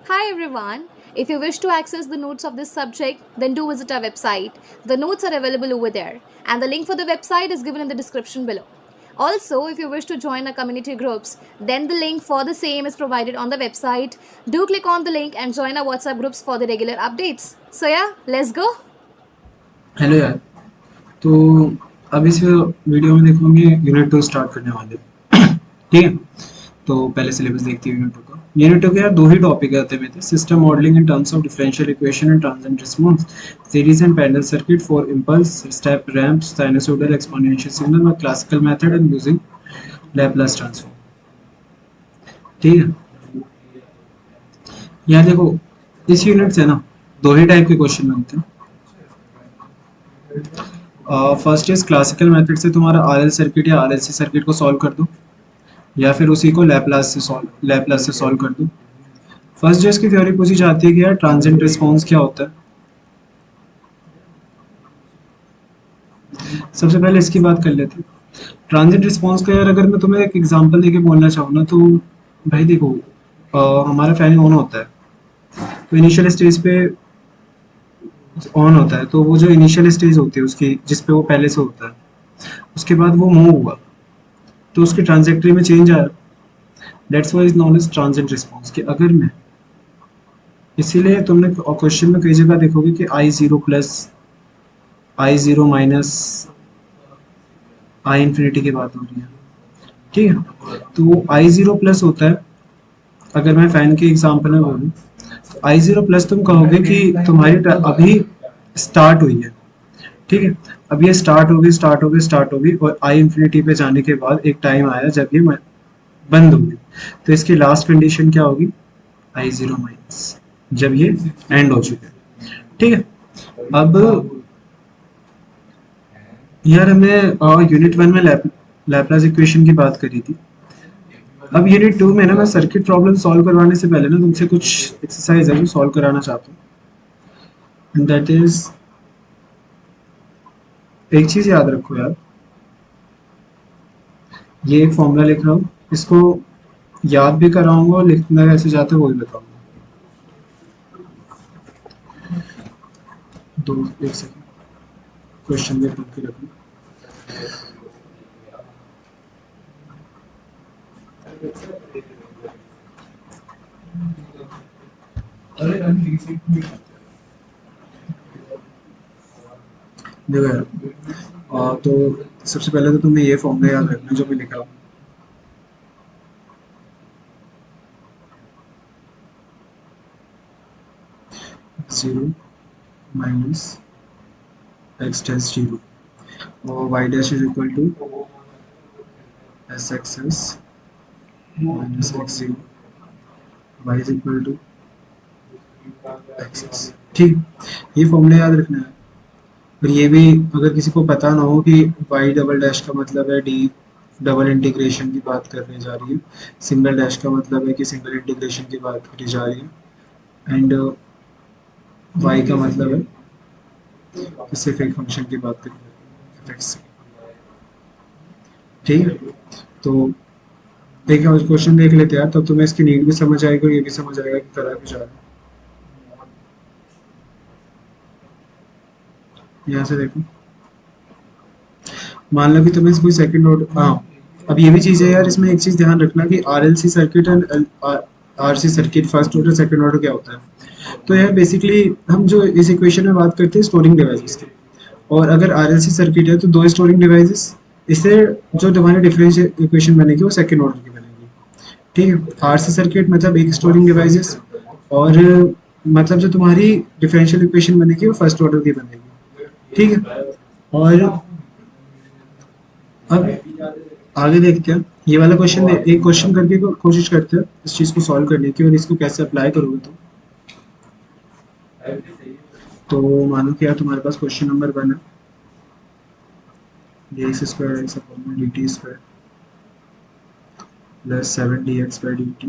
Hi everyone. If you wish to access the notes of this subject, then do visit our website. The notes are available over there, and the link for the website is given in the description below. Also, if you wish to join our community groups, then the link for the same is provided on the website. Do click on the link and join our WhatsApp groups for the regular updates. So, yeah, let's go. Hello यार। तो अब इस video में देखो हम ये unit 2 start करने वाले हैं। ठीक है। तो पहले सिलेबस देखते हैं यूनिट 2 का। यूनिट 2 के यार दो ही टॉपिक आते हैं थे, system modelling in terms of differential equation and transient response, series and parallel circuit for impulse step ramp sinusoidal exponential signal और classical method and using Laplace transform. ठीक है। यार देखो, इस यूनिट से ना दो ही टाइप के क्वेश्चन बनते हैं। फर्स्ट इज क्लासिकल मेथड से तुम्हारा आरएल सर्किट या आरएलसी सर्किट को सॉल्व कर दो, या फिर उसी को लैप्लास से सॉल्व कर दो। फर्स्ट जो इसकी थ्योरी पूछी जाती है कि यार ट्रांजिएंट रिस्पांस क्या होता है। सबसे पहले इसकी बात कर लेते हैं। ट्रांजिएंट रिस्पांस का यार अगर मैं तुम्हें एक एग्जांपल देके बोलना चाहूँ ना, तो भाई देखो, हमारा फैन ऑन होता है तो इनिशियल स्टेज पे ऑन होता है, तो वो जो इनिशियल स्टेज होती है उसकी जिस पे वो पहले से होता है, उसके बाद वो मूव हुआ तो उसकी ट्रांजेक्टरी में चेंज आया। That's why is known as transient response. कि अगर मैं, इसीलिए तुमने क्वेश्चन में कई जगह देखोगे कि आई जीरो प्लस, आई जीरो माइनस, आई इंफिनिटी की बात हो रही है। ठीक है। तो आई जीरो प्लस होता है, अगर मैं फैन के एग्जाम्पल में बोलूँ तो आई जीरो प्लस तुम कहोगे कि तुम्हारी अभी स्टार्ट हुई है। ठीक है। अब ये स्टार्ट होगी और आई इंफिनिटी पे जाने के बाद एक टाइम आया जब ये बंद होगी, तो इसकी लास्ट कंडीशन क्या होगी? आई जीरो माइनस, जब ये एंड हो चुके। ठीक है। अब यार हमने यूनिट 1 में लैप्लास इक्वेशन की बात करी थी। अब यूनिट 2 में ना मैं सर्किट प्रॉब्लम सॉल्व करवाने से पहले ना तुमसे कुछ एक्सरसाइज है जो सॉल्व कराना चाहता हूँ। दैट इज, एक चीज याद रखो यार, ये एक फॉर्मूला लिख रहा हूँ, इसको याद भी कराऊंगा और लिखना कैसे जाते हैं वो भी बताऊंगा। दो एक सेकंड, क्वेश्चन भी पढ़ के रखना। देखो यार, तो सबसे पहले तो तुम्हें ये फॉर्मूला याद रखना जो मैं लिख रहा हूँ। Zero minus x dash zero और Y dash is equal to S X S minus x zero, Y is equal to X S. ठीक, ये फॉर्मूला याद रखना है। और ये भी अगर किसी को पता ना हो कि वाई डबल डैश का मतलब है डी डबल इंटीग्रेशन की बात करने जा रही है, सिंगल डैश का मतलब है कि सिंगल इंटीग्रेशन की बात करी जा रही है, एंड वाई का मतलब है कि सिर्फ एक फंक्शन की बात करी जा रही है। ठीक है। तो देखिए उस क्वेश्चन देख लेते हैं, तब तुम्हें इसकी नीड भी समझ आएगी और ये भी समझ आएगा कि करा भी जा रहा है। यहाँ से देखो, मान लो कि तुम्हें कोई सेकंड ऑर्डर, हाँ, अब ये भी चीज़ है यार, इसमें एक चीज़ ध्यान रखना कि RLC circuit and RC circuit first order second order क्या होता है। तो यार बेसिकली हम जो इस इक्वेशन में बात करते हैं स्टोरिंग डिवाइसेस की, और अगर आरएलसी सर्किट है तो दो स्टोरिंग डिवाइसेस, इससे जो तुम्हारी डिफरेंशियल इक्वेशन बनेगी वो सेकंड ऑर्डर की बनेगी। ठीक है। आरसी सर्किट मतलब एक स्टोरिंग डिवाइसेस, और मतलब जो तुम्हारी डिफरेंशियल इक्वेशन बनेगी वो फर्स्ट ऑर्डर की बनेगी। ठीक है। और अब आगे देखते हैं, ये वाला क्वेश्चन एक क्वेश्चन करके कोशिश करते हैं इस चीज को सॉल्व करने की और इसको कैसे अप्लाई करोगे तुम। तो मानो कि यार तुम्हारे पास क्वेश्चन नंबर 1 है, D X square X upon D T square plus 7 D X by D T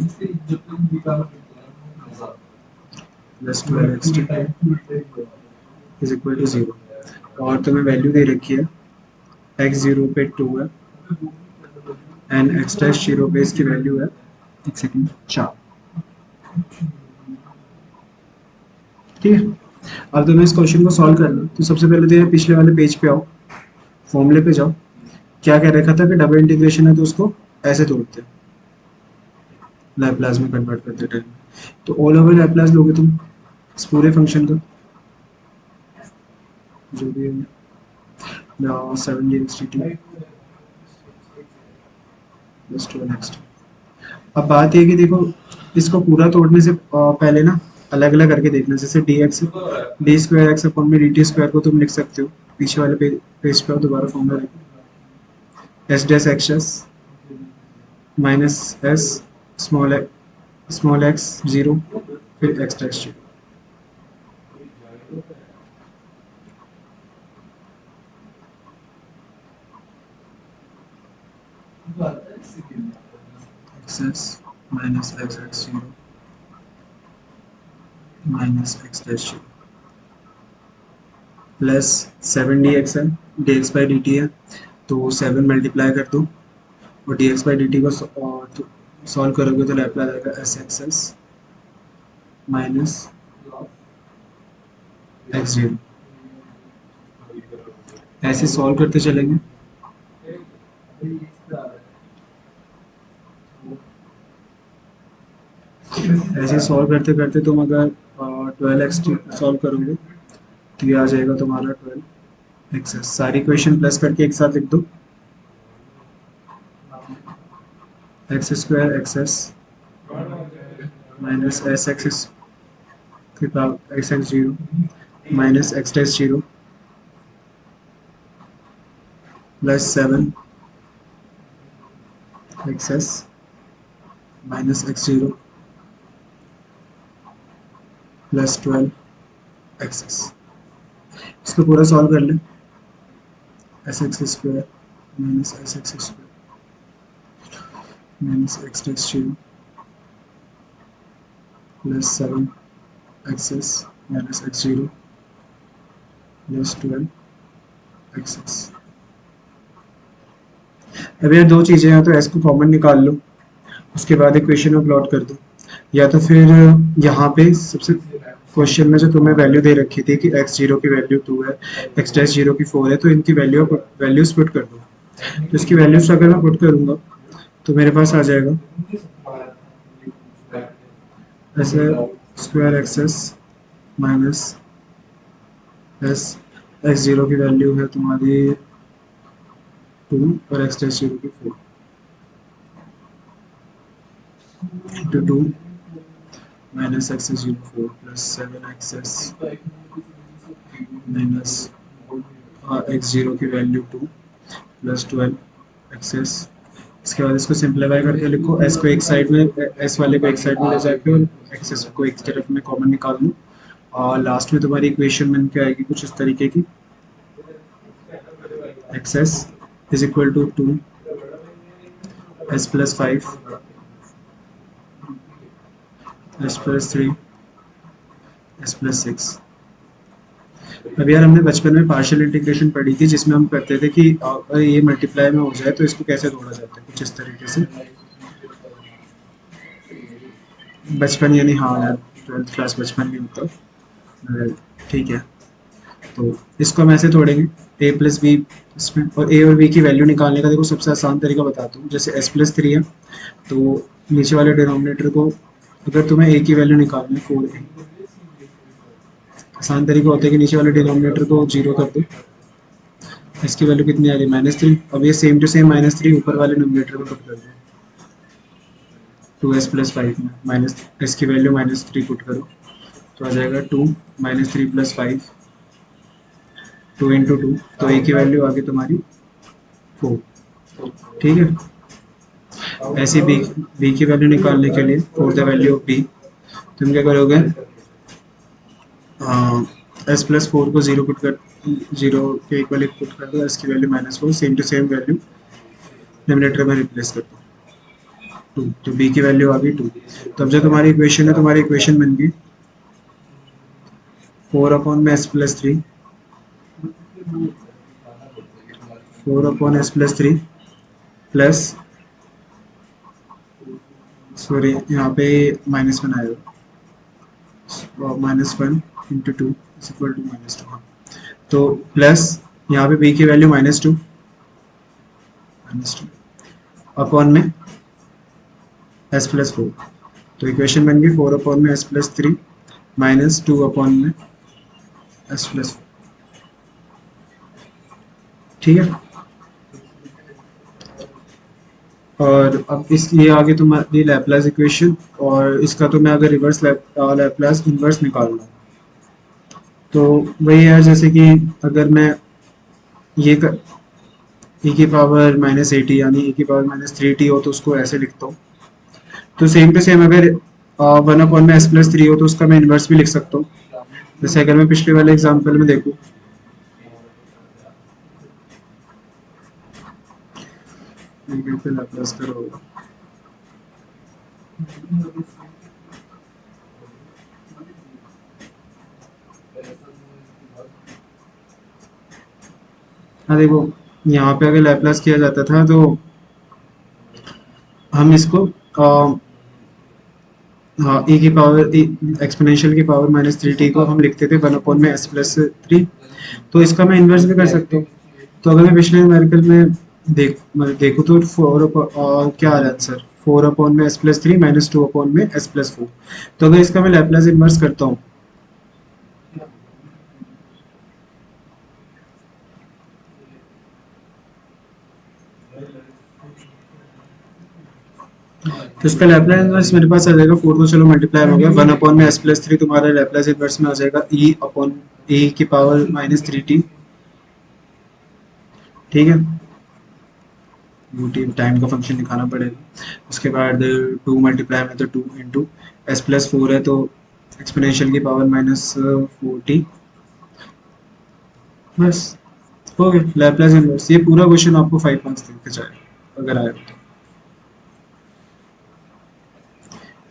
plus 12 X T is equal to 0, और तुम्हें वैल्यू दे रखी है एक्स जीरो पे 2 है एंड एक्स डैश जीरो पे इसकी वैल्यू है, एक सेकंड, 4। ठीक है। अब तुम्हें इस क्वेश्चन को सॉल्व करना, तो सबसे पहले तो ये पिछले वाले पेज पे आओ, फॉर्मूले पे जाओ। क्या कह रखा था कि डबल इंटीग्रेशन है तो उसको ऐसे तोड़ते हैं, लैप्लास में कन्वर्ट करते टाइम। तो ऑल ओवर लैप्लास लोगे तुम इस पूरे फंक्शन का, जो भी है 7dx dt प्लस 12x। अब बात ये है कि देखो, इसको पूरा तोड़ने से पहले ना अलग अलग करके देखना। जैसे D x D square X upon में डी टी स्क्वायर को तुम लिख सकते हो, पीछे वाले पेज पे दोबारा फॉर्मूला लिखो, s dash x minus s small x zero, फिर x dash zero. X minus x x zero minus x dash zero plus 7dx है, dx बाई dt है, तो 7 मल्टीप्लाई कर दो और dx बाई dt को सॉल्व करोगे तो लैप्लास आएगा S X S minus x zero. ऐसे सॉल्व करते चलेंगे। ऐसे सॉल्व करते करते तुम अगर 12x सॉल्व करोगे तो ये आ जाएगा तुम्हारा 12 एक्स। सारी क्वेश्चन प्लस करके एक साथ लिख दो, x square x S minus S x के power x x zero minus x dash zero plus 7 x S minus x zero plus 12 x s. इसको पूरा सॉल्व कर लें, s x square minus S x square minus x dash zero plus 7 x S minus x zero plus 12 x s. अब यार दो चीज़ें हैं, तो एस को कॉमन निकाल लो, उसके बाद इक्वेशन में प्लॉट कर दो, या तो फिर यहाँ पे सबसे क्वेश्चन में जो तुम्हें वैल्यू दे रखी थी कि एक्स जीरो की वैल्यू 2 है, एक्स डैश जीरो की 4 है, तो इनकी वैल्यूज पुट कर दो। तो इसकी वैल्यूज अगर मैं पुट करूँगा तो मेरे पास आ जाएगा ऐसे square X s minus S X zero की वैल्यू है तुम्हारी 2 और एक्स डैश जीरो की 4 into 2 minus x zero 4 plus 7 X s minus x zero की वैल्यू 2 प्लस 12 एक्सेस। इसके बाद इसको सिंप्लीफाई करके लिखो, एस को एक साइड में, एस वाले को एक साइड में ले जाके और एक्सेस को एक तरफ में कॉमन निकाल लो, और लास्ट में तुम्हारी इक्वेशन बन के आएगी कुछ इस तरीके की, X s is equal to 2 S plus 5 S plus 3 S plus 6। अब यार हमने बचपन में पार्शियल इंटीग्रेशन पढ़ी थी, जिसमें हम करते थे कि अगर ये मल्टीप्लाई में हो जाए तो इसको कैसे तोड़ा जाता है, कुछ इस तरीके से। बचपन यानी हाँ यार 12th क्लास बचपन में होता है, ठीक है। तो इसको हम ऐसे तोड़ेंगे, ए प्लस बी, और ए और बी की वैल्यू निकालने का देखो सबसे आसान तरीका बताता हूँ। जैसे एस प्लस 3 है, तो नीचे वाले डिनोमिनेटर को, अगर तुम्हें ए की वैल्यू निकालनी है 4a, आसान तरीका होता है कि नीचे वाले डिनोमिनेटर को 0 कर दो, इसकी वैल्यू कितनी आ रही है -3। अब ये सेम टू सेम -3 ऊपर वाले डिनोमिनेटर में पुट कर दो, 2s प्लस 5 में माइनस एस की वैल्यू -3 पुट करो तो आ जाएगा 2 -3 प्लस 5, 2 इंटू 2, तो ए की वैल्यू आ गई तुम्हारी 4। ठीक है। ऐसे बी की वैल्यू निकालने के लिए for the value of B तुम क्या करोगे, एस प्लस 4 को 0 पुट कर, 0 के इक्वल पुट कर दो, एस की value -4, same to same value denominator में रिप्लेस कर दो 2, तो बी की वैल्यू आ गई 2। तो अब जो तुम्हारी इक्वेशन है, तुम्हारी इक्वेशन बन गई 4 अपॉन में S plus 3, 4 upon S plus 3 plus, sorry यहाँ पे -1 आएगा, -1 इंटू 2 इज इक्वल टू -2। तो प्लस यहाँ पे b की वैल्यू -2 अपॉन में s प्लस 4। तो इक्वेशन बन गई 4 अपॉन में s प्लस 3 -2 अपॉन में s प्लस 4। ठीक है। और अब इसलिए आगे तुम्हारी लैपलास इक्वेशन, और इसका तो मैं अगर रिवर्स लैपलास इन्वर्स निकालूंगा तो वही है, जैसे कि अगर मैं ये e की पावर -80 यानी e की पावर -3t हो तो उसको ऐसे लिखता हूँ। तो सेम टू सेम अगर 1 अपॉन में s प्लस 3 हो तो उसका मैं इन्वर्स भी लिख सकता हूँ। जैसे अगर मैं पिछले वाले एग्जाम्पल में देखूँ, लैपलास करो, हाँ देखो यहाँ पे अगर लैपलास किया जाता था तो हम इसको हाँ e की पावर एक्सपोनेंशियल की पावर -3t को हम लिखते थे 1 अपॉन में s प्लस 3। तो इसका मैं इन्वर्स भी कर सकता हूँ। तो अगर मैं पिछले न्यूमेरिकल में देखूँ तो 4 क्या आ रहा है आंसर, 4 अपॉन में s प्लस 3 -2 अपॉन में s प्लस 4। तो अगर इसका मैं लैपलास इन्वर्स करता हूँ तो इसका लैपलास इन्वर्स मेरे पास आ जाएगा 4, तो चलो मल्टीप्लाई हो गया 1 अपॉन में s प्लस 3, तुम्हारा लैपलास इन्वर्स में आ जाएगा e अपॉन e की पावर -3t। ठीक है, यूटी टाइम का फंक्शन दिखाना पड़ेगा। उसके बाद 2 मल्टीप्लाई में तो 2 इंटू एस प्लस 4 है तो एक्सपोनेंशियल की पावर -4t। बस हो गया लैपलास इन्वर्स। ये पूरा क्वेश्चन आपको 5 मार्क्स देके जाएगा अगर आए तो।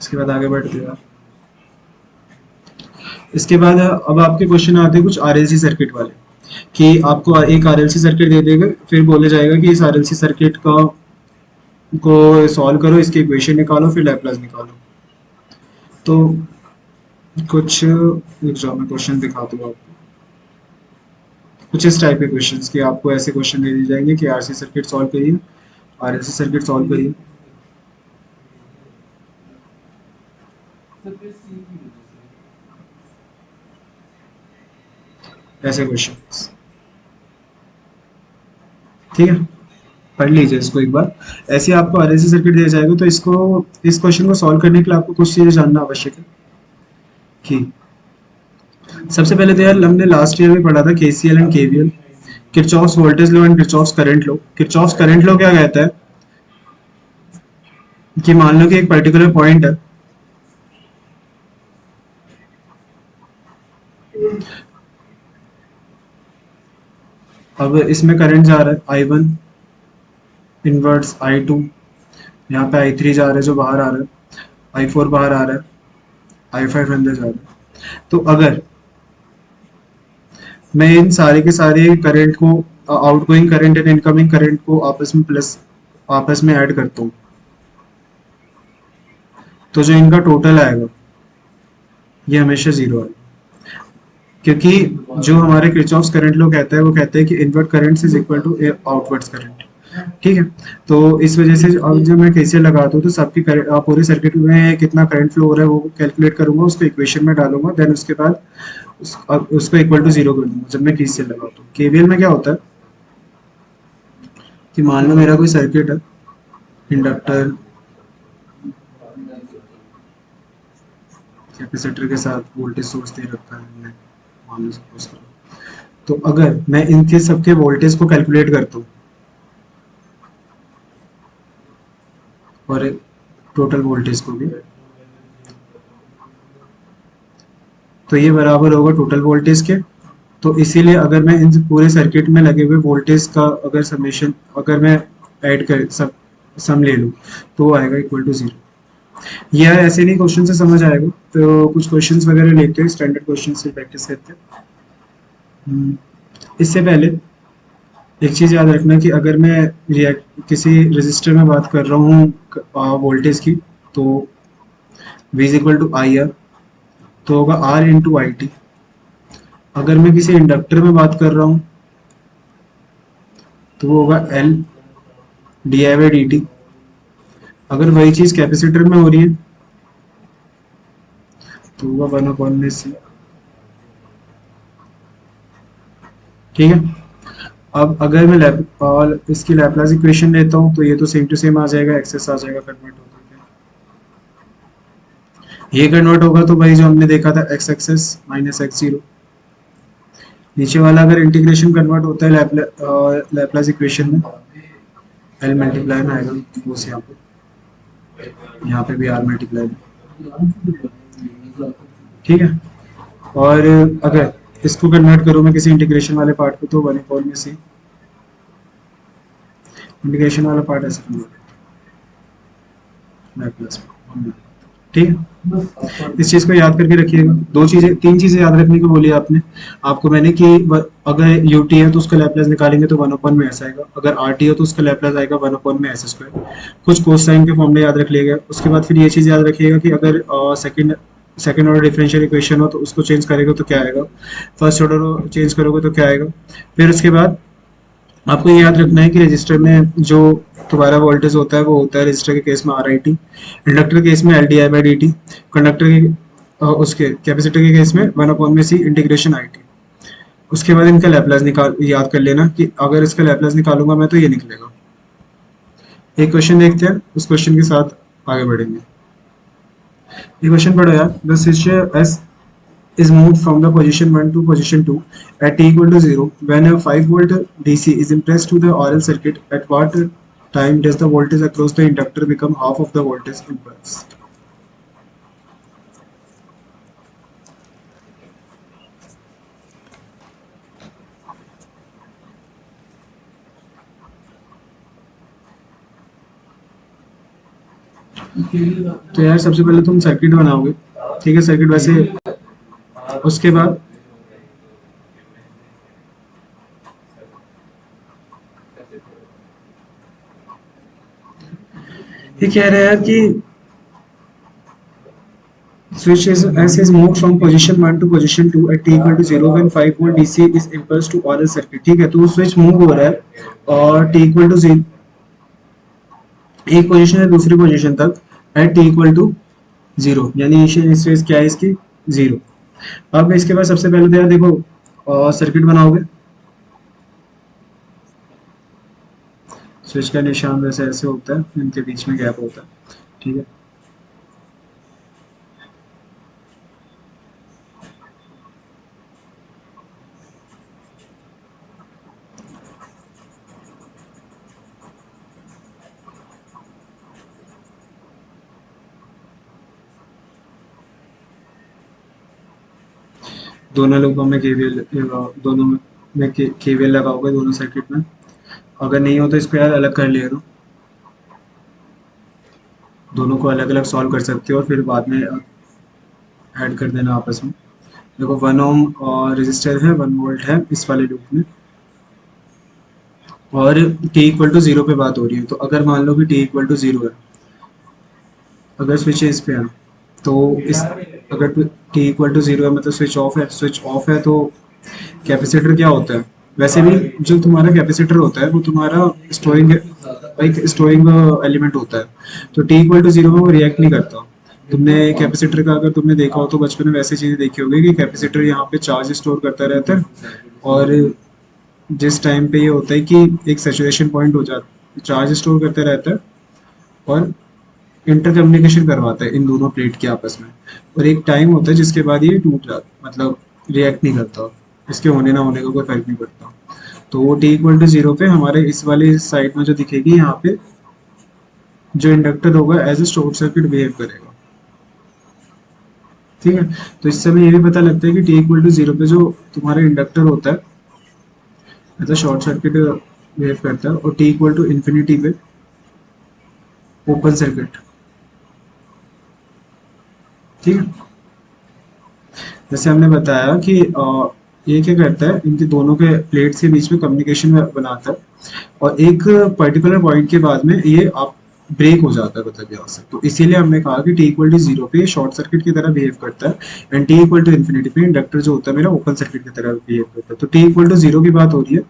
इसके बाद आगे बढ़ते हैं। इसके बाद अब आपके क्वेश्चन आते हैं कुछ आरएलसी सर्किट वाले, कि आपको एक आरएलसी सर्किट दे देगा, फिर बोले जाएगा कि इस आरएलसी सर्किट का को सॉल्व करो, इसकी इक्वेशन निकालो, फिर लैपलास निकालो। तो कुछ एग्जाम में क्वेश्चन दिखाता हूँ आपको, कुछ इस टाइप के क्वेश्चंस कि आपको ऐसे क्वेश्चन दे दिए जाएंगे कि आरसी सर्किट सॉल्व करिए, आरएलसी सर्किट सॉल्व करिए, ऐसे क्वेश्चंस। ठीक है, पढ़ लीजिए इसको एक बार। ऐसे आपको आरएलसी सर्किट दिया जाएगा तो इसको, इस क्वेश्चन को सॉल्व करने के लिए आपको कुछ चीजें जानना आवश्यक है। कि सबसे पहले तो यार हमने लास्ट ईयर में पढ़ा था KCL and KVL, Kirchhoff's voltage law and Kirchhoff's current law. Kirchhoff's current law क्या कहता है कि मान लो कि एक पर्टिकुलर पॉइंट है, अब इसमें करंट जा रहा है I1 इनवर्ट्स I2, यहाँ पे I3 जा रहा है जो बाहर आ रहा है, I4 बाहर आ रहा है, I5 अंदर जा रहा है। तो अगर मैं इन सारे के सारे करंट को, outgoing current and incoming current को आपस में ऐड करता हूँ तो जो इनका टोटल आएगा ये हमेशा 0 है, क्योंकि जो हमारे किरचॉफ्स करंट लॉ कहता है वो कहता है कि inward current is equal to outwards current. ठीक है, तो इस वजह से अब जब मैं केसीएल लगाता हूँ तो सबकी पूरे सर्किट में कितना करंट फ्लो हो रहा है वो कैलकुलेट करूंगा, उसको इक्वेशन में डालूंगा, देन उसके बाद उसको इक्वल टू 0 कर दूंगा जब मैं केसीएल लगाता हूँ। केवीएल में क्या होता है कि मान लो मेरा कोई सर्किट है, इंडक्टर कैपेसिटर के साथ वोल्टेज सोर्स दे रखा है हमने, मान लो सपोज करो, तो अगर मैं इनके सबके वोल्टेज को कैलकुलेट करता हूँ और टोटल वोल्टेज को भी, तो ये बराबर होगा टोटल वोल्टेज के। तो इसीलिए अगर मैं इन पूरे सर्किट में लगे हुए वोल्टेज का अगर समेशन, अगर मैं ऐड कर सम ले लूँ तो वो आएगा इक्वल टू 0। यह ऐसे नहीं क्वेश्चन से समझ आएगा, तो कुछ क्वेश्चंस वगैरह लेते हैं, स्टैंडर्ड क्वेश्चन से प्रैक्टिस करते हैं। इससे पहले एक चीज़ याद रखना कि अगर मैं किसी रजिस्टर में बात कर रहा हूँ वोल्टेज की, तो V is equal to I R, तो होगा R इंटू आई टी। अगर मैं किसी इंडक्टर में बात कर रहा हूँ तो वो होगा L D I by D T. अगर वही चीज कैपेसिटर में हो रही है तो होगा 1/c। ठीक है। अब अगर मैं और इसकी लैपलास इक्वेशन लेता हूँ तो ये तो सेम टू सेम आ जाएगा, एक्सेस आ जाएगा कन्वर्ट होकर के। ये कन्वर्ट होगा तो भाई जो हमने देखा था X X s minus x zero. नीचे वाला अगर इंटीग्रेशन कन्वर्ट होता है लैपलास इक्वेशन में, एल मल्टीप्लाई में आएगा वो से यहाँ पे भी आर मल्टीप्लाई में। ठीक है। और अगर इसको कन्वर्ट करूँ मैं किसी इंटीग्रेशन वाले पार्ट को तो 1/4 में से इंटीग्रेशन वाला पार्ट ऐसे कन्वर्ट लैपलास में। ठीक है। इस चीज को याद करके रखिएगा। तीन चीजें याद रखने को बोली आपने आपको मैंने कि अगर यूटी है तो उसका लैपलास निकालेंगे तो 1/n में ऐसा आएगा, अगर आरटी है तो उसका लैपलास आएगा 1/n में ऐसे स्क्वायर। कुछ कोसाइन के फॉर्मूले याद रख लिएगा। उसके बाद फिर ये चीज याद रखिएगा कि अगर सेकंड ऑर्डर डिफरेंशियल इक्वेशन हो तो उसको चेंज करेगा तो क्या आएगा, फर्स्ट ऑर्डर चेंज करोगे तो क्या आएगा। फिर उसके बाद आपको ये याद रखना है कि रजिस्टर में जो तुम्हारा वोल्टेज होता है वो होता है रजिस्टर के केस में आर आई टी, इंडक्टर के केस में L D I by D T, conductor के उसके कैपेसिटर के केस में 1/में सी इंटीग्रेशन आई टी। उसके बाद इनका लैपलास निकाल याद कर लेना कि अगर इसका लैपलास निकालूंगा मैं तो ये निकलेगा। एक क्वेश्चन देखते हैं, उस क्वेश्चन के साथ आगे बढ़ेंगे। ये क्वेश्चन पढ़ो यार। The switch S is moved from the position 1 to position 2 at t equal to 0 when a 5-volt DC is impressed to the RL circuit. At what time does the voltage across the inductor become half of the voltage impulse? तो यार सबसे पहले तुम circuit बनाओगे। ठीक है, circuit वैसे उसके बाद ये कह रहे हैं कि switch is moved from position 1 to position 2 at t equal to 0 when 5-volt DC is impulsed to RL circuit। ठीक है, तो स्विच मूव हो रहा है और t equal to 0 एक पोजीशन से दूसरी पोजीशन तक at t equal to 0, यानी इनिशियल स्टेज क्या है इसकी 0। अब इसके बाद सबसे पहले तो यार देखो सर्किट बनाओगे। स्विच का निशान वैसे ऐसे होता है, इनके बीच में गैप होता है। ठीक है, दोनों लूपों में केवीएल दोनों में केवीएल लगाओगे दोनों सर्किट में। अगर नहीं हो तो इसको यार अलग कर लिया, दोनों को अलग अलग सॉल्व कर सकते हो और फिर बाद में ऐड कर देना आपस में। देखो 1 ओम रेजिस्टर है, 1 वोल्ट है इस वाले लूप में और t इक्वल टू 0 पे बात हो रही है। तो अगर मान लो कि t इक्वल टू 0 है, अगर स्विच इस पे है तो इस अगर t इक्वल टू 0 है मतलब स्विच ऑफ है। स्विच ऑफ है तो कैपेसिटर क्या होता है, वैसे भी जो तुम्हारा कैपेसिटर होता है वो तुम्हारा स्टोरिंग एलिमेंट होता है। तो t इक्वल टू 0 में वो रिएक्ट नहीं करता। तुमने कैपेसिटर का अगर तुमने देखा हो तो बचपन में वैसी चीजें देखी होगी कि कैपेसिटर यहाँ पे चार्ज स्टोर करता रहता है और जिस टाइम पे ये होता है कि एक सैचुरेशन पॉइंट हो जाता है, चार्ज स्टोर करता रहता है और इंटर कम्युनिकेशन करवाता है इन दोनों प्लेट के आपस में। और एक टाइम होता है जिसके बाद ये टूट जाता, मतलब रिएक्ट नहीं करता, इसके होने ना होने का कोई फर्क नहीं पड़ता। तो वो t इक्वल टू 0 पे हमारे इस वाली साइड में जो दिखेगी यहाँ पे जो इंडक्टर होगा as a short circuit behave करेगा। ठीक है, तो इससे हमें ये भी पता लगता है कि t इक्वल टू 0 पे जो तुम्हारा इंडक्टर होता है as a short circuit behave करता है और t इक्वल टू इन्फिनिटी पे ओपन सर्किट। ठीक है, जैसे हमने बताया कि ये क्या करता है, इनके दोनों के प्लेट्स के बीच में कम्युनिकेशन बनाता है और एक पर्टिकुलर पॉइंट के बाद में ये आप ब्रेक हो जाता है मतलब यहाँ से। तो इसीलिए हमने कहा कि टी इक्वल टू जीरो पे शॉर्ट सर्किट की तरह बिहेव करता है, and T equal to infinity पे इंडक्टर जो होता है मेरा ओपन सर्किट की तरह बिहेव करता है। तो टी इक्वल टू जीरो की बात हो रही है,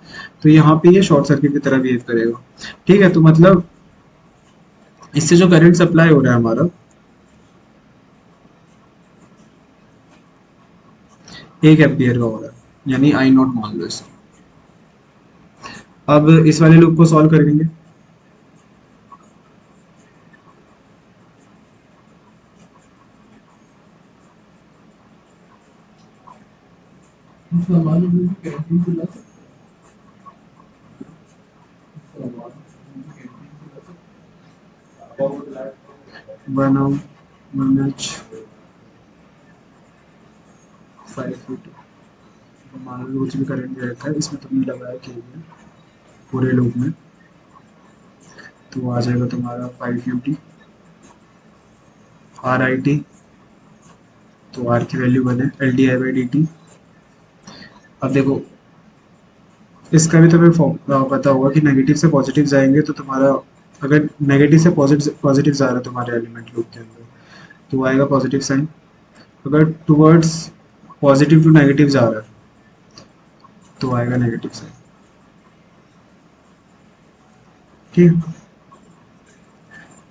तो यहाँ पे ये शॉर्ट सर्किट की तरह बिहेव करेगा। ठीक है, तो मतलब इससे जो करंट सप्लाई हो रहा है हमारा 1 एम्पियर का हो रहा है, यानी आई नॉट मान लो इसको। अब इस वाले लूप को सॉल्व करेंगे। बनाओ मैनेज 5 फीट, मान लो कुछ भी करंट दे रखा है, इसमें तुमने लगाया केवीएल पूरे लूप में, तो आ जाएगा तुम्हारा 5 यूटी आर आई टी। तो आर की वैल्यू बने L D I by D t. अब देखो इसका भी तुम्हें पता होगा कि नेगेटिव से पॉजिटिव जाएंगे तो तुम्हारा, अगर नेगेटिव से पॉजिटिव पॉजिटिव जा रहा है तुम्हारे एलिमेंट लूप के अंदर, तो आएगा पॉजिटिव साइन। अगर टुवर्ड्स पॉजिटिव टू नेगेटिव जा रहा है तो आएगा नेगेटिव साइन। ठीक है,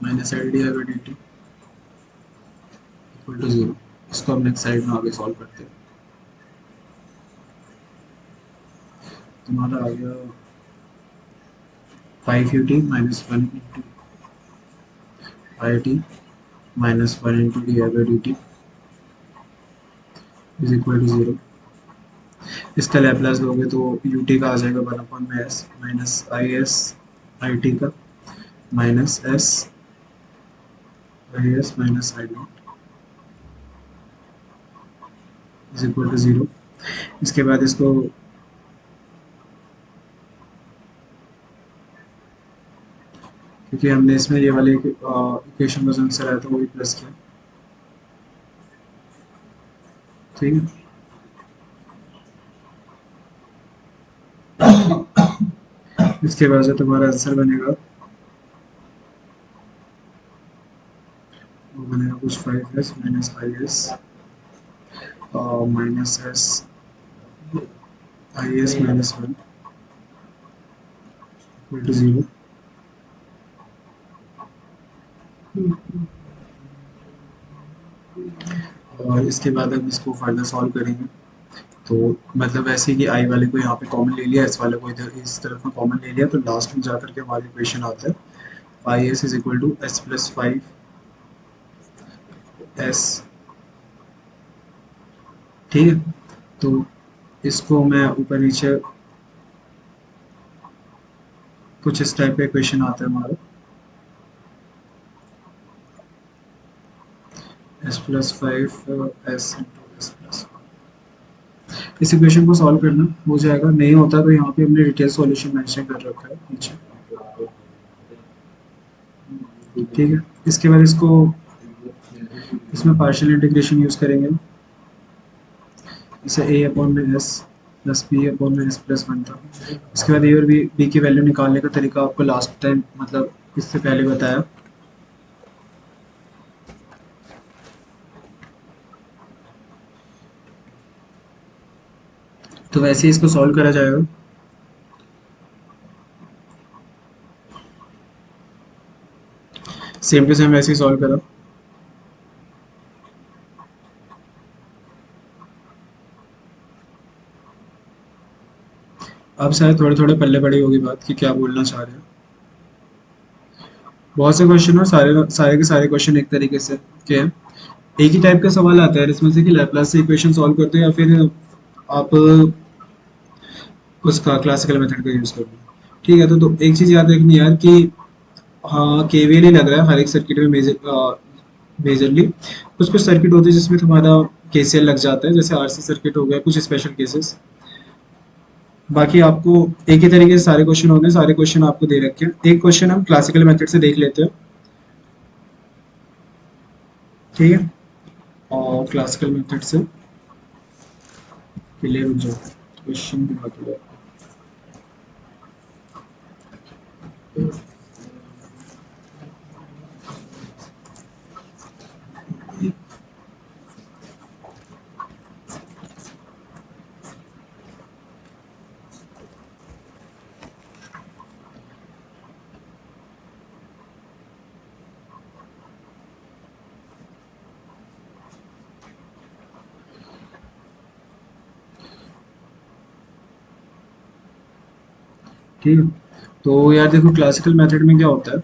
minus L D I by D T equal to zero. इसको हम नेक्स्ट साइड में आगे सॉल्व करते हैं। तुम्हारा आ गया 5 u t minus 1 into i t minus 1 into d I by D t is equal to zero. इसका लैपलास दोगे तो यू टी का आ जाएगा 1/s minus I s i t का minus S I S minus i naught is equal to zero. इसके बाद इसको क्योंकि हमने इसमें ये वाले इक्वेशन का जो आंसर आया था वो भी प्लस किया। ठीक है, इसके बाद जो तुम्हारा आंसर बनेगा वो बनेगा कुछ 5s minus I S minus S I S minus 1 equal to zero. और इसके बाद हम इसको फर्दर सॉल्व करेंगे। तो मतलब ऐसे कि आई वाले को यहाँ पे कॉमन ले लिया, एस वाले को इधर इस तरफ में कॉमन ले लिया, तो लास्ट में जाकर के हमारी इक्वेशन आता है I S is equal to S plus 5 S. ठीक है, तो इसको मैं ऊपर नीचे कुछ इस टाइप का इक्वेशन आता है हमारा S plus 5 S into S plus. इस इक्वेशन को सॉल्व करना हो जाएगा, नहीं होता तो यहाँ पे हमने डिटेल सॉल्यूशन मेंशन कर रखा है नीचे। ठीक है, इसके बाद इसको इसमें पार्शियल इंटीग्रेशन यूज करेंगे, इसे a अपॉन में s प्लस बी अपॉन में s प्लस 1 था। इसके बाद a और b की वैल्यू निकालने का तरीका आपको लास्ट टाइम मतलब इससे पहले बताया। तो वैसे ही इसको सॉल्व करा जाएगा। सेम टू सेम वैसे ही सॉल्व करा। अब शायद थोड़े थोड़े पल्ले पड़ी होगी बात कि क्या बोलना चाह रहे हैं। बहुत से क्वेश्चन और सारे सारे के सारे क्वेश्चन एक तरीके से के हैं। एक ही टाइप का सवाल आता है इसमें से कि लैपलास से इक्वेशन सॉल्व करते हो या फिर आप उसका क्लासिकल मेथड का यूज करते हो। ठीक है, तो एक चीज याद रखनी यार कि हाँ केवीएल ही लग रहा है हर एक सर्किट में मेजरली। कुछ कुछ सर्किट होते हैं जिसमें तुम्हारा केसीएल लग जाता है, जैसे आरसी सर्किट हो गया, कुछ स्पेशल केसेस। बाकी आपको एक ही तरीके से सारे क्वेश्चन होंगे, सारे क्वेश्चन आपको दे रखे हैं। एक क्वेश्चन हम क्लासिकल मेथड से देख लेते हैं। ठीक है, और क्लासिकल मेथड से क्लियर हो जाओ क्वेश्चन की बात हो। ठीक है। तो यार देखो क्लासिकल मेथड में क्या होता है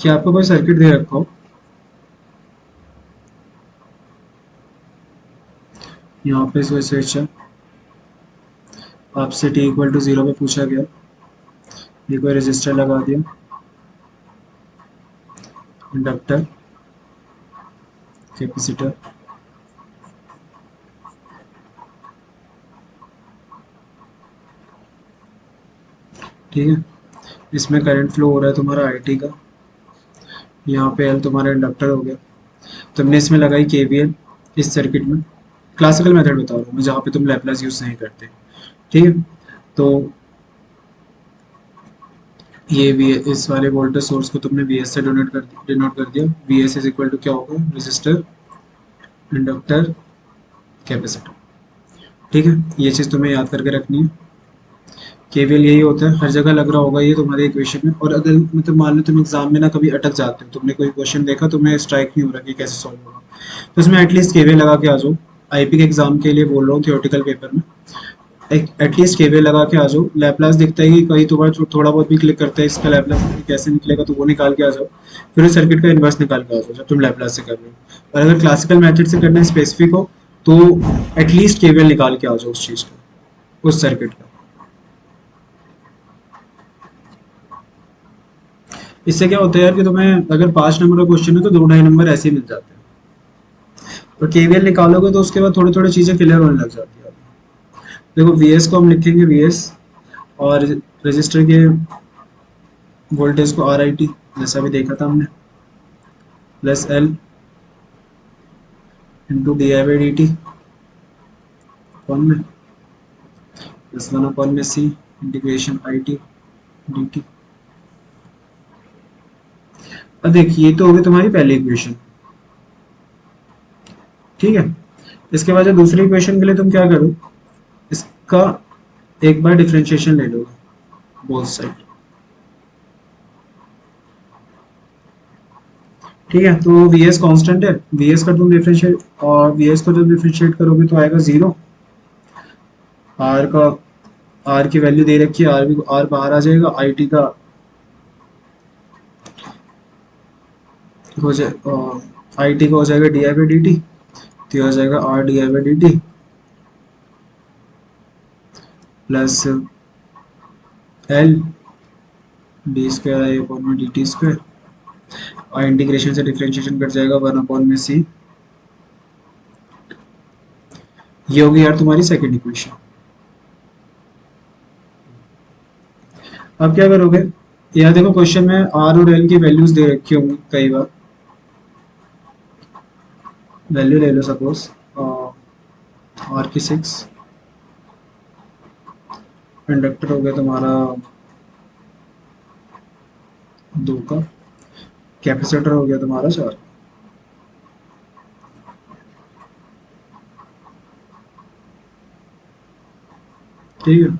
कि आपको कोई सर्किट दे रखा हो, यहाँ पे स्विच है, आपसे t इक्वल टू 0 पे पूछा गया, ये कोई रजिस्टर लगा दिया, इंडक्टर, कैपेसिटर, ठीक है। इसमें करंट फ्लो हो रहा है तुम्हारा IT का, यहाँ पे L तुम्हारा इंडक्टर हो गया। तुमने इसमें लगाई KVL इस सर्किट में, क्लासिकल मेथड बता रहा हूँ मैं जहाँ पे तुम लैपलास यूज नहीं करते, ठीक है। तो ये वी इस वाले वोल्टेज सोर्स को तुमने वी एस से डिनोट कर दिया। V S is equal to क्या होगा, रेजिस्टर, इंडक्टर, कैपेसिटर, ठीक है। ये चीज़ तुम्हें याद करके रखनी है। केवीएल यही होता है, हर जगह लग रहा होगा ये तुम्हारे इक्वेशन में। और अगर मतलब मान लो तुम एग्जाम में ना कभी अटक जाते हो, तुमने कोई क्वेश्चन देखा, तुम्हें स्ट्राइक नहीं हो रहा कि कैसे सॉल्व होगा, तो इसमें एटलीस्ट केवीएल लगा के आ जाओ। आईपी के एग्जाम के लिए बोल रहा हूँ, थियोरेटिकल पेपर में एटलीस्ट केवीएल लगा के आ जाओ। लैपलास दिखता है कि कहीं तुम्हारा थोड़ा बहुत भी क्लिक करता है, इसका लैपलास कैसे निकलेगा, तो वो निकाल के आ जाओ। फिर उस सर्किट का इन्वर्स निकाल के आ जाओ जब तुम लैपलास से कर रहे हो। और अगर क्लासिकल मेथड से करना स्पेसिफिक हो तो एटलीस्ट केवीएल निकाल के आ जाओ उस चीज़ का, उस सर्किट का। इससे क्या होता है यार कि तुम्हें अगर 5 नंबर का क्वेश्चन है तो 2-2.5 नंबर ऐसे ही मिल जाते हैं। और केवीएल निकालोगे तो उसके बाद थोड़ी थोड़ी चीज़ें क्लियर होने लग जाती है। देखो वीएस को हम लिखेंगे वीएस, और रजिस्टर के वोल्टेज को आर आई टी, जैसा भी देखा था हमने, plus l into d I by D t कौन में, प्लस 1/में c integration i t d t. अब देखिए ये तो होगी तुम्हारी पहली इक्वेशन, ठीक है। इसके बाद जो दूसरी इक्वेशन के लिए तुम क्या करो, इसका एक बार डिफरेंशिएशन ले लो बोथ साइड, ठीक है। तो वीएस कांस्टेंट है, वीएस का तुम डिफरेंशिएट, और वीएस को जब डिफरेंशिएट करोगे तो आएगा 0। आर का, आर की वैल्यू दे रखी है, आर भी, आर बाहर आ जाएगा, आई टी का हो जाए, आई टी का हो जाएगा D I by D T, तो हो जाएगा R D I by D T plus L D square I upon में डी टी स्क्वायर, और इंटीग्रेशन से डिफरेंशिएशन कट जाएगा 1/में सी। ये होगी यार तुम्हारी सेकंड इक्वेशन। अब क्या करोगे, यहाँ देखो क्वेश्चन में आर और एल की वैल्यूज दे रखी होंगी कई बार। वैल्यू ले लो सपोज आर की 6, इंडक्टर हो गया तुम्हारा 2 का, कैपेसिटर हो गया तुम्हारा 4, ठीक है।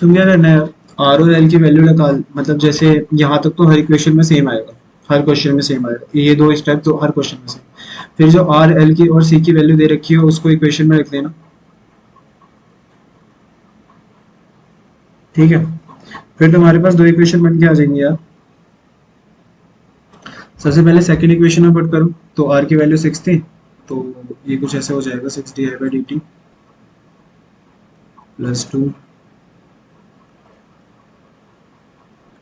तुम क्या करना है, आर और एल की वैल्यू निकाल, मतलब जैसे यहाँ तक तो हर इक्वेशन में सेम आएगा, हर क्वेश्चन में सेम आएगा, ये 2 स्टेप तो हर क्वेश्चन में सेम। फिर जो आर एल की और सी की वैल्यू दे रखी है उसको इक्वेशन में रख देना, ठीक है। फिर तुम्हारे पास 2 इक्वेशन बन के आ जाएंगी यार। सबसे पहले सेकंड इक्वेशन में पुट करो, तो आर की वैल्यू 6 थी, तो ये कुछ ऐसे हो जाएगा 6 D I by D T plus 2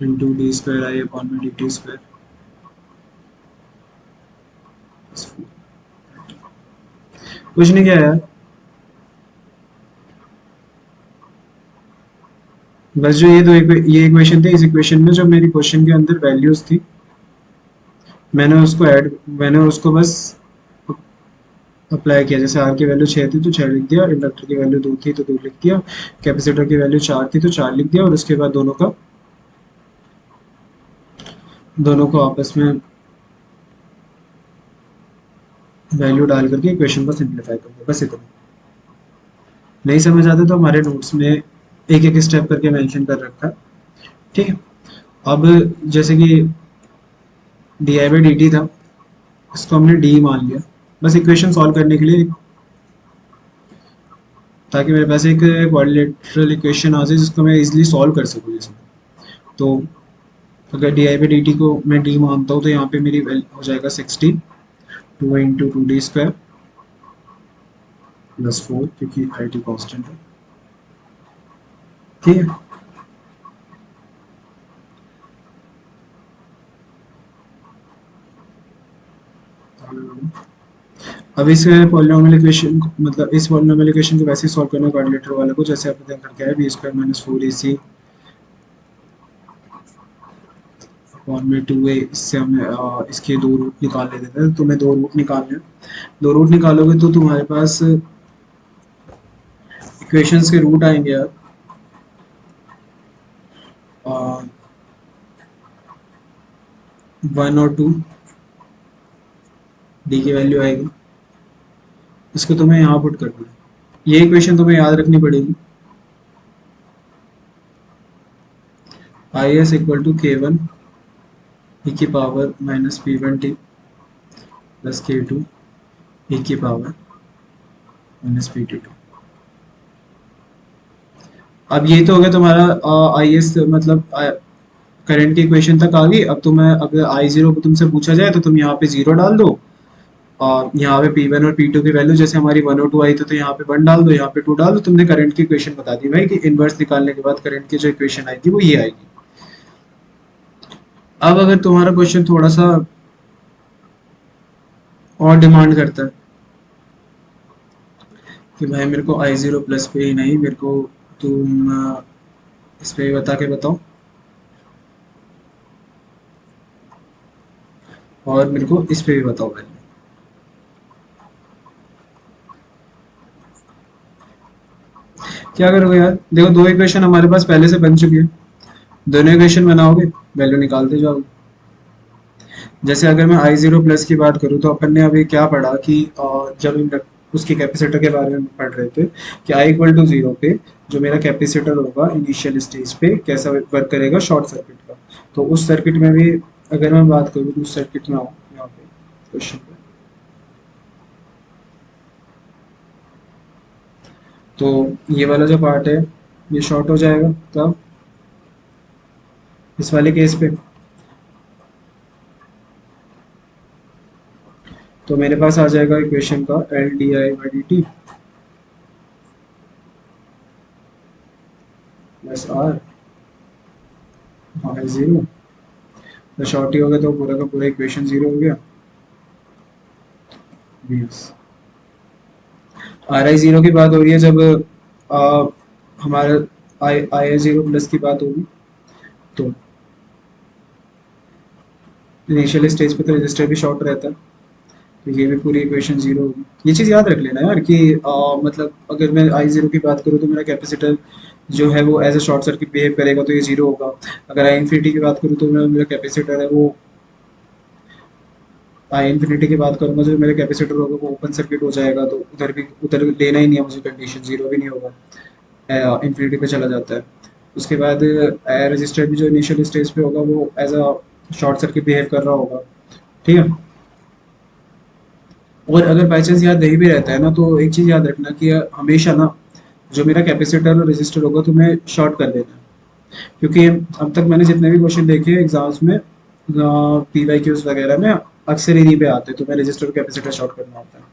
into D square I upon में डी टी स्क्वायर। कुछ नहीं किया यार, बस जो ये इक्वेशन थी, इस इक्वेशन में जो मेरी क्वेश्चन के अंदर वैल्यूज थी, मैंने उसको बस अप्लाई किया। जैसे आर की वैल्यू 6 थी तो 6 लिख दिया, इंडक्टर की वैल्यू 2 थी तो 2 लिख दिया, कैपेसिटर की वैल्यू 4 थी तो 4 लिख दिया, और उसके बाद दोनों को आपस में वैल्यू डाल करके इक्वेशन को सिंप्लीफाई कर दो, बस इतना। नहीं समझ आता तो हमारे नोट्स में एक एक स्टेप करके मेंशन कर रखा है, ठीक है। अब जैसे कि D I by D T था, इसको हमने डी मान लिया, बस इक्वेशन सॉल्व करने के लिए, ताकि मेरे पास एक क्वाड्रिलेटरल इक्वेशन आ जाए जिसको मैं इजीली सॉल्व कर सकूँ जैसे। तो अगर D I by D T को मैं डी मानता हूँ तो यहाँ पे मेरी वैल्यू हो जाएगा 60, 2 × 2d² प्लस 4, क्योंकि आई टी कॉन्स्टेंट है। ठीक है, अब इस पॉलिनोमियल इक्वेशन, मतलब इस पॉलिनोमियल इक्वेशन को वैसे सॉल्व करना क्वाड्रिलेटरल वाले को, जैसे आपने देखा क्या है, b² - 4ac अपॉन में 2a। इससे हमें इसके दो रूट निकाल लेते हैं। तो मैं दो रूट निकालने हैं, दो रूट निकालोगे तो तुम्हारे पास इक्वेशंस के रूट आएंगे यार, 1 और 2, डी की वैल्यू आएगी, इसको तुम्हें यहाँ पुट करना है। ये इक्वेशन तुम्हें याद रखनी पड़ेगी, I S equal to k1 e की power minus p1t plus k2 e की पावर माइनस p2t। अब ये तो हो गया तुम्हारा आई एस, मतलब करंट की इक्वेशन तक आ गई। अब तुम्हें अगर आई जीरो तुमसे पूछा जाए तो तुम यहाँ पे जीरो डाल दो, और यहाँ पे P1 और P2 की वैल्यू, जैसे हमारी 1 और 2 आई तो यहाँ पे 1 डाल दो, यहाँ पे 2 डाल दो। तुमने करंट की इक्वेशन बता दी भाई कि इनवर्स निकालने के बाद करंट की जो इक्वेशन आएगी वो ये आएगी। अब अगर तुम्हारा क्वेश्चन थोड़ा सा और डिमांड करता है कि भाई मेरे को आई जीरो प्लस पे ही नहीं, मेरे को तुम इस पे ही बता के बताओ, और मेरे को इस पे भी बताओ भाई, क्या करोगे यार? देखो दो इक्वेशन हमारे पास पहले से बन चुकी है, दोनों इक्वेशन बनाओगे, वैल्यू निकालते जाओगे। जैसे अगर मैं आई जीरो प्लस की बात करूँ तो अपन ने अभी क्या पढ़ा कि जब उसके कैपेसिटर के बारे में पढ़ रहे थे कि आई इक्वल टू जीरो पे जो मेरा कैपेसिटर होगा इनिशियल स्टेज पे कैसा वर्क करेगा, शॉर्ट सर्किट का। तो उस सर्किट में भी अगर मैं बात करूँ तो उस सर्किट में आऊँ यहाँ पे क्वेश्चन पे, तो ये वाला जो पार्ट है ये शॉर्ट हो जाएगा तब इस वाले केस पे। तो मेरे पास आ जाएगा इक्वेशन का L D I by D T plus R R zero. तो शॉर्ट ही हो गया तो पूरा का पूरा इक्वेशन जीरो हो गया। यस, आर आई जीरो की बात हो रही है जब आ, हमारा आई आई जीरो प्लस की बात होगी, तो इनिशियल स्टेज पे तो रजिस्टर भी शॉर्ट रहता है, तो ये भी पूरी इक्वेशन जीरो होगी। ये चीज़ याद रख लेना यार कि मतलब अगर मैं आई जीरो की बात करूँ तो मेरा कैपेसिटर जो है वो as a short circuit behave करेगा तो ये जीरो होगा। अगर आई इन्फिनिटी की बात करूँ तो मेरा कैपेसिटर है वो, आई इन्फिनिटी की बात करूँगा जो मेरा कैपेसिटर होगा वो ओपन सर्किट हो जाएगा, तो उधर लेना ही नहीं है मुझे, कंडीशन जीरो भी नहीं होगा, इन्फिनिटी पे चला जाता है। उसके बाद रजिस्टर भी जो इनिशियल स्टेज पे होगा वो as a short circuit behave कर रहा होगा। ठीक है, और अगर बाई चांस याद नहीं भी रहता है ना तो एक चीज़ याद रखना कि हमेशा ना जो मेरा कैपेसिटर और रजिस्टर होगा तो मैं शॉर्ट कर देना, क्योंकि अब तक मैंने जितने भी क्वेश्चन देखे एग्जाम्स में पी वाई क्यूज वगैरह में अक्सर इन्हीं पे आते हैं, तो मैं रजिस्टर और कैपेसिटर शॉर्ट करना होता है।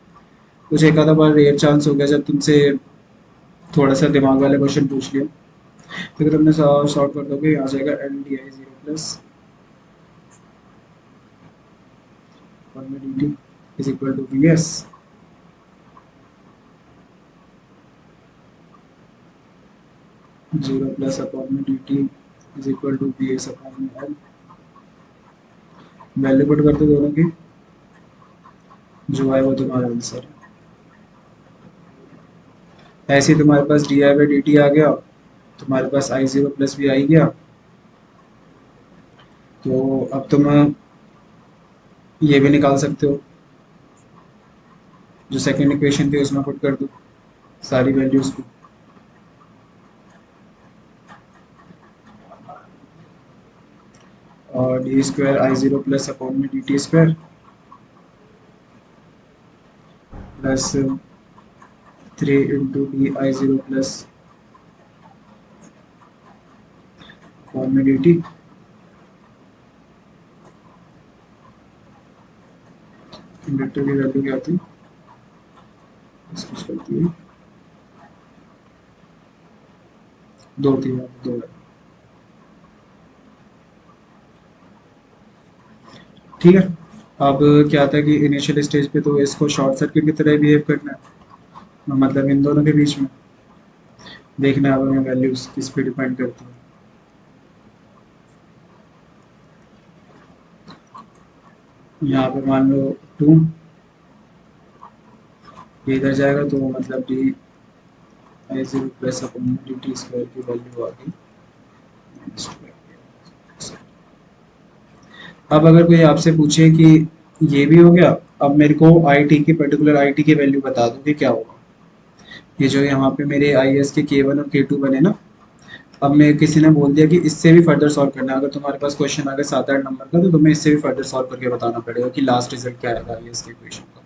कुछ एक आधा बार रेयर चांस हो गया जब तुमसे थोड़ा सा दिमाग वाले क्वेश्चन पूछ लिया, तो अगर तुमने शॉर्ट कर दोगे आ जाएगा l D i zero plus one में d t is equal to v s. Zero plus upon में d t is equal to b s upon में एल। वैल्यू पुट करते दोनों की, जो आए वो तुम्हारा आंसर है। ऐसे ही तुम्हारे पास d I by D t आ गया, तुम्हारे पास आई जीरो प्लस भी आ ही गया। तो अब तुम ये भी निकाल सकते हो, जो सेकंड इक्वेशन थी उसमें पुट कर दो सारी वैल्यूज को। और डी स्क्वायर आई जीरो प्लस अपॉन में d T square plus 3 into d i zero plus form में डी टी। इंडक्टर की वैल्यू क्या थी, इसको करती है 2 थी, 2 है। ठीक है। अब क्या था कि इनिशियल स्टेज पे तो इसको शॉर्ट सर्किट की तरह बिहेव करना है, मतलब इन दोनों के बीच में देखना है अब हमें वैल्यूज किस पे डिपेंड करती है। यहाँ पे मान लो 2, ये इधर जाएगा तो मतलब D i zero plus upon D T square की वैल्यू आ गई। अब अगर कोई आपसे पूछे कि ये भी हो गया, अब मेरे को आई टी की पर्टिकुलर आई टी की वैल्यू बता दो कि क्या होगा। ये जो यहाँ पे मेरे आई एस के K1 और K2 बने ना, अब मैं किसी ने बोल दिया कि इससे भी फर्दर सॉल्व करना है, अगर तुम्हारे पास क्वेश्चन आ गया 7-8 नंबर का तो तुम्हें इससे भी फर्दर सॉल्व करके बताना पड़ेगा कि लास्ट रिजल्ट क्या आएगा आई एस के इक्वेशन का।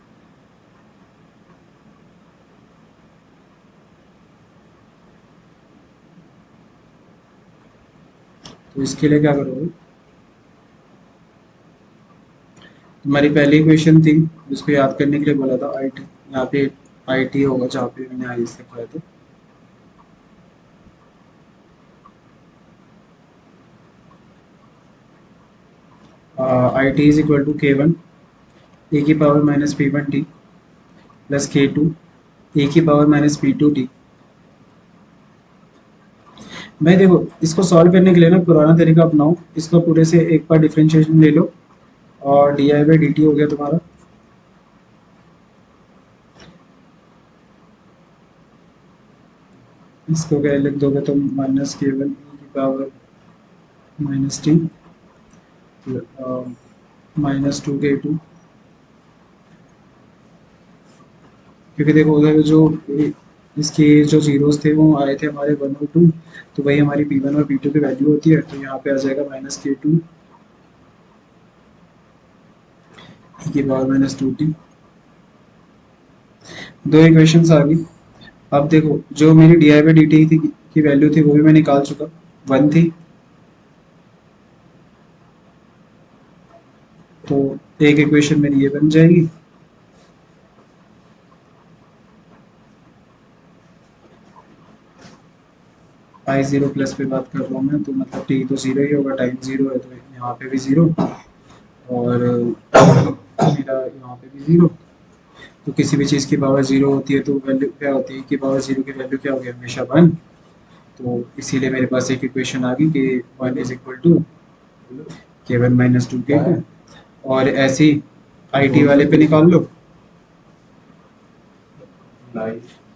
तो इसके लिए क्या करोगे, तुम्हारी पहली इक्वेशन थी जिसको याद करने के लिए बोला था आई टी, यहाँ पे आई टी होगा जहाँ पे मैंने आई एस लिखा था। I T is equal to K1 E की power minus P1 T plus K2 E की पावर माइनस P2 टी। भाई देखो, इसको सॉल्व करने के लिए ना पुराना तरीका अपनाओ, इसका पूरे से एक बार डिफरेंशिएशन ले लो और D I by D T हो गया तुम्हारा। इसको क्या लिख दोगे तुम, माइनस K1 e की power minus T minus 2K2, क्योंकि देखो उधर जो इसके जो जीरोस थे वो आए थे हमारे 1 और 2, तो वही हमारी P1 और P2 की वैल्यू होती है, तो यहाँ पे आ जाएगा माइनस K2 e की पावर माइनस 2T। दो इक्वेशंस आ गई। अब देखो जो मेरी D I by D T की वैल्यू थी वो भी मैं निकाल चुका, 1 थी, तो एक इक्वेशन मेरी ये बन जाएगी। आई जीरो प्लस पे बात कर रहा हूँ मैं, तो मतलब टी तो जीरो ही होगा, टाइम जीरो है तो यहाँ पे भी जीरो और मेरा यहाँ पे भी जीरो। तो किसी भी चीज़ की पावर जीरो होती है तो वैल्यू क्या होती है, कि पावर जीरो की वैल्यू क्या होगी, हमेशा 1। तो इसीलिए मेरे पास एक इक्वेशन आ गई कि 1 is equal to K1 minus 2K2। और ऐसे ही आई टी वाले पे निकाल लो,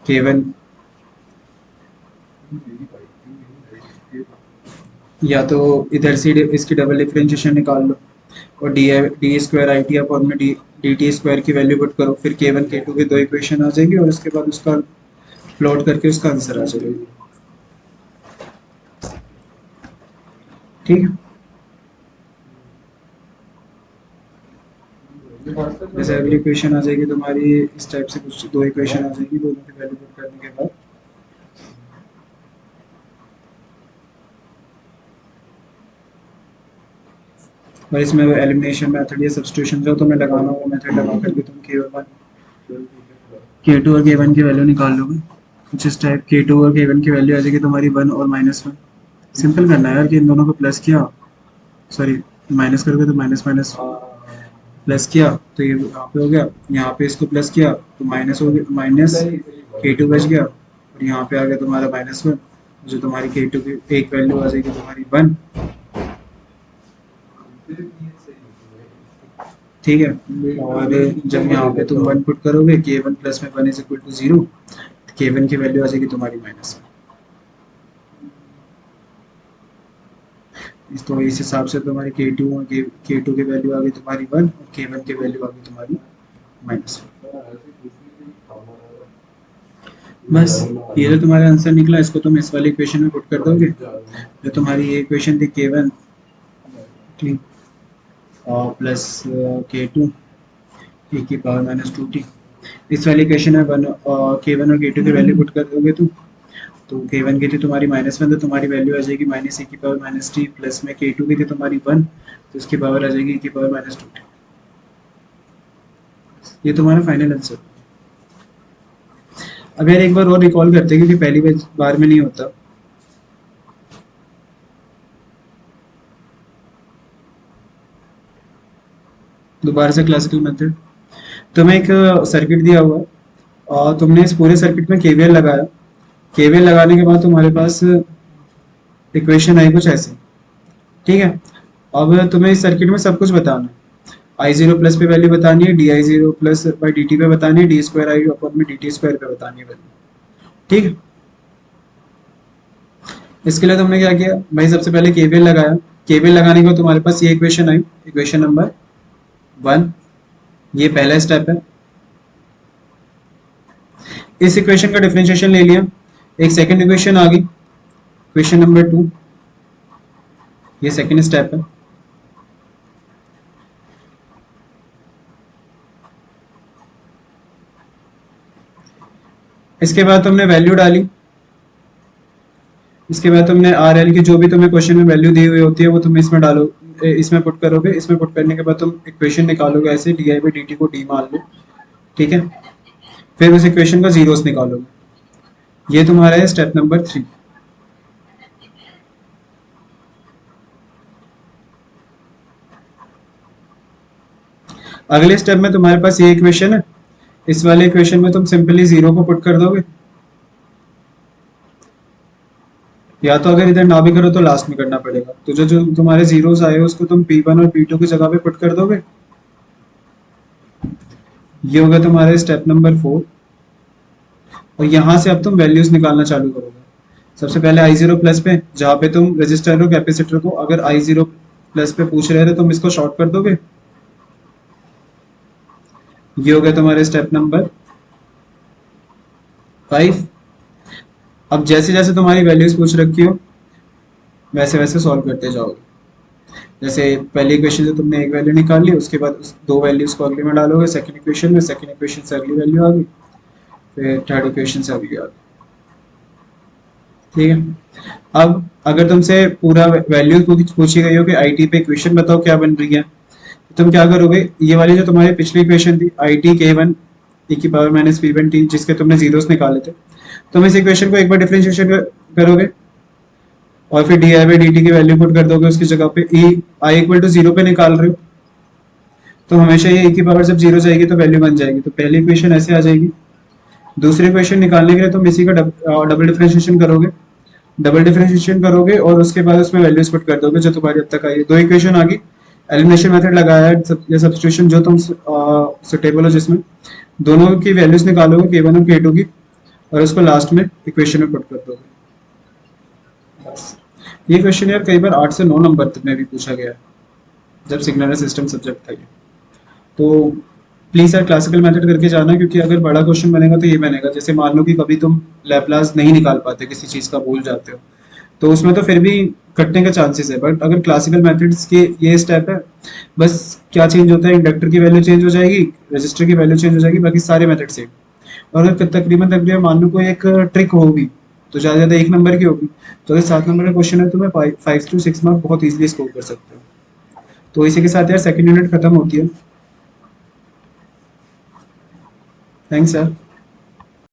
K1 या तो इधर से इसकी डबल डिफरेंशिएशन निकाल लो और D square I T upon में डी टी स्क्वायर की वैल्यू पुट करो, फिर K1 K2 की दो इक्वेशन आ जाएगी और उसके बाद उसका प्लॉट करके उसका आंसर आ जाएगा। ठीक है, जैसे अगली इक्वेशन आ जाएगी तुम्हारी इस टाइप से, कुछ दो इक्वेशन आ जाएगी, दोनों की वैल्यू पुट करने के बाद और इसमें एलिमिनेशन मेथड या सब्स्टिट्यूशन जो तुम्हें लगाना हो वो मेथड लगा करके तुम K1 K2 और K1 की वैल्यू निकाल लोगे। कुछ इस टाइप K2 और K1 की वैल्यू आ जाएगी तुम्हारी 1 और -1। सिंपल करना है यार कि इन दोनों को प्लस किया, सॉरी माइनस करके, तो माइनस माइनस प्लस किया तो ये यहाँ पे हो गया, यहाँ पे इसको प्लस किया तो माइनस हो गया, माइनस K2 बच गया और यहाँ पे आ गया तुम्हारा -1, जो तुम्हारी K2 की एक वैल्यू आ जाएगी तुम्हारी 1। ठीक है, और जब यहाँ पे तुम 1 पुट करोगे K1 प्लस में 1 इज इक्वल टू 0, K1 की वैल्यू आ जाएगी तुम्हारी -1। तो इस हिसाब से तुम्हारी K2 और K2 की वैल्यू आ गई तुम्हारी 1 और K1 की वैल्यू आ गई तुम्हारी -1। बस ये जो तुम्हारा आंसर निकला इसको तुम इस वाली इक्वेशन में पुट कर दोगे, जो तुम्हारी ये इक्वेशन थी K1 ठीक और प्लस K2 e की पावर -2T, इस वाली इक्वेशन में K1 और K2 की वैल्यू पुट कर दोगे तुम, तो K1 की थी तुम्हारी -1, तो तुम्हारी वैल्यू आ जाएगी -e⁻⁻t, प्लस में K2 की थी तुम्हारी 1, तो इसकी पावर आ जाएगी e⁻²t। ये तुम्हारा फाइनल आंसर। अब यार एक बार और रिकॉल करते हैं, क्योंकि पहली बार में नहीं होता। दोबारा से क्लासिकल मेथड। तुम्हें एक सर्किट दिया हुआ और तुमने इस पूरे सर्किट में केवीएल लगाया। केवीएल लगाने के बाद तुम्हारे पास इक्वेशन आई कुछ ऐसे, ठीक है। अब तुम्हें इस सर्किट में सब कुछ बताना है। I0 प्लस पे वैल्यू बतानी है, di0 प्लस बाई dt पे बतानी है, d2i अपॉन में dt स्क्वायर पे बतानी है वैल्यू, ठीक है। इसके लिए तुमने क्या किया भाई, सबसे पहले केवीएल लगाया। केवीएल लगाने के बाद तुम्हारे पास ये इक्वेशन आई, इक्वेशन नंबर 1, ये पहला स्टेप है। इस इक्वेशन का डिफरेंशिएशन ले लिया, एक सेकंड इक्वेशन आ गई, इक्वेशन नंबर 2, ये सेकंड स्टेप है। इसके बाद तुमने वैल्यू डाली, इसके बाद तुमने आर एल की जो भी तुम्हें क्वेश्चन में वैल्यू दी हुई होती है वो तुम इसमें डालो, इसमें पुट करोगे। इसमें पुट करने के बाद तुम इक्वेशन निकालोगे ऐसे, D I by D T को डी मान लो, ठीक है। फिर उस इक्वेशन का जीरोस निकालोगे। ये तुम्हारा है स्टेप नंबर 3। अगले स्टेप में तुम्हारे पास ये इक्वेशन है, इस वाले इक्वेशन में तुम सिंपली जीरो को पुट कर दोगे, या तो अगर इधर ना भी करो तो लास्ट में करना पड़ेगा। तो जो जो तुम्हारे जीरोस आए उसको तुम P1 और P2 की जगह पे पुट कर दोगे। ये होगा तुम्हारे स्टेप नंबर 4, और यहाँ से अब तुम वैल्यूज निकालना चालू करोगे। सबसे पहले I0 प्लस पे, जहाँ पे तुम रेजिस्टर और कैपेसिटर को अगर I0 प्लस पे पूछ रहे थे तुम इसको शॉर्ट कर दोगे। ये हो गया तुम्हारे स्टेप नंबर 5। अब जैसे जैसे तुम्हारी वैल्यूज पूछ रखी हो वैसे वैसे सॉल्व करते जाओगे। जैसे पहली इक्वेशन से तुमने एक वैल्यू निकाल ली, उसके बाद उस दो वैल्यूज को अगले में डालोगे सेकंड इक्वेशन में, सेकंड इक्वेशन से अगली वैल्यू आ गई, फिर थर्ड इक्वेशन से अगली आ गई, ठीक है। अब अगर तुमसे पूरा वैल्यू पूछी गई हो कि आई टी पे इक्वेशन बताओ क्या बन रही है, तो तुम क्या करोगे, ये वाली जो तुम्हारी पिछली इक्वेशन थी आई टी K1 e⁻⁻P1t, जिसके तुमने जीरोस निकाले थे, तुम इस इक्वेशन को एक बार डिफरेंशिएशन करोगे और फिर D I by D T की वैल्यू पुट कर दोगे उसकी जगह पे। ई आई इक्वल टू 0 पे निकाल रहे हो तो हमेशा ये की पावर जब 0 जाएगी तो वैल्यू बन जाएगी, तो पहली इक्वेशन ऐसे आ जाएगी। दूसरी इक्वेशन निकालने के लिए तुम इसी का डबल डिफरेंशिएशन करोगे, डबल डिफरेंशिएशन करोगे और उसके बाद उसमें वैल्यूज पुट कर दोगे जो तुम्हारी अब तक आई है। दो इक्वेशन आ गई, एलिमिनेशन मेथड लगाया है या सब्स्टिट्यूशन, जो तुम सुटेबल हो जिसमें, दोनों की वैल्यूज निकालोगे K1 और K2 की, और उसको लास्ट में इक्वेशन में पुट कर दोगे। बस ये क्वेश्चन यार कई बार 8 से 9 नंबर तक में भी पूछा गया है जब सिग्नल सिस्टम सब्जेक्ट था ये। तो प्लीज यार क्लासिकल मेथड करके जाना, क्योंकि अगर बड़ा क्वेश्चन बनेगा तो ये बनेगा, जैसे मान लो कि कभी तुम लैप्लास नहीं निकाल पाते, किसी चीज का भूल जाते हो, तो उसमें तो फिर भी कटने का चांसेस है। बट अगर क्लासिकल मेथड्स के ये स्टेप है, बस क्या चेंज होता है, इंडक्टर की वैल्यू चेंज हो जाएगी, रजिस्टर की वैल्यू चेंज हो जाएगी, बाकी सारे मेथड सेम। और अगर तकरीबन मान लो कोई एक ट्रिक होगी तो ज़्यादा ज़्यादा 1 नंबर की होगी, तो अगर 7 नंबर का क्वेश्चन है तो मैं 5 to 6 मार्क बहुत ईजिली स्कोर कर सकते हो। तो इसी के साथ यार सेकंड यूनिट खत्म होती है। थैंक्स यार।